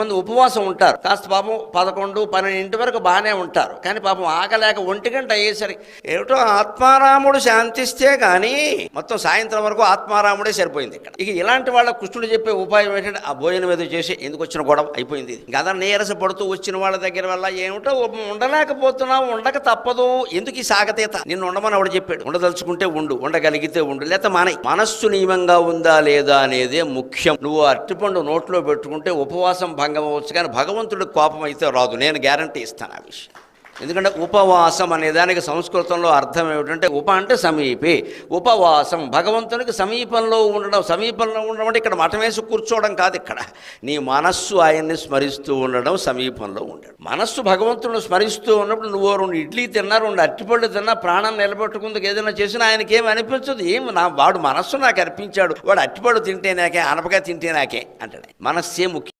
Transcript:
మంది ఉపవాసం ఉంటారు, కాస్త పాపం 11, 12 వరకు బాగానే ఉంటారు, కానీ పాపం ఆకలేక 1 గంట అయ్యేసరికి ఏమిటో ఆత్మారాముడు శాంతిస్తే కానీ మొత్తం సాయంత్రం వరకు ఆత్మారాముడే సరిపోయింది ఇక్కడ. ఇక ఇలాంటి వాళ్ళ కృష్ణుడు చెప్పే ఉపాయం ఏంటంటే ఆ భోజనం ఏదో చేసి ఎందుకు వచ్చిన గొడవ అయిపోయింది. ఇంకా అలా నీరస పడుతూ వచ్చిన వాళ్ళ దగ్గర వల్ల ఏమిటో ఉండలేకపోతున్నావు, ఉండక తప్పదు, ఎందుకు ఈ సాగతీత, నిన్ను ఉండమని ఆవిడ చెప్పాడు. ఉండదలుచుకుంటే ఉండు, ఉండగలిగితే ఉండు, లేకపోతే మానేయ్. మనస్సు నియమంగా ఉందా లేదా అనేదే ముఖ్యం. నువ్వు అరటిపండు నోట్లో పెట్టుకుంటే ఉపవాసం భంగం అవ్వచ్చు, కానీ భగవంతుడికి కోపం అయితే రాదు, నేను గ్యారంటీ ఇస్తాను ఆ విషయం. ఎందుకంటే ఉపవాసం అనే దానికి సంస్కృతంలో అర్థం ఏమిటంటే ఉప అంటే సమీపే, ఉపవాసం భగవంతునికి సమీపంలో ఉండడం. సమీపంలో ఉండడం అంటే ఇక్కడ మఠం వేసి కూర్చోవడం కాదు, ఇక్కడ నీ మనస్సు ఆయన్ని స్మరిస్తూ ఉండడం సమీపంలో ఉండడం. మనస్సు భగవంతుడిని స్మరిస్తూ ఉన్నప్పుడు నువ్వు 2 ఇడ్లీ తిన్నా, 2 అరటిపళ్ళు తిన్నా, ప్రాణం నిలబెట్టుకుందుకు ఏదైనా చేసినా ఆయనకి ఏమి అనిపించదు. వాడు మనస్సు నాకు అర్పించాడు, వాడు అరటిపళ్ళు తింటే నాకే, అనపకాయ తింటే నాకే అంటాడు. మనస్సే ముఖ్యం.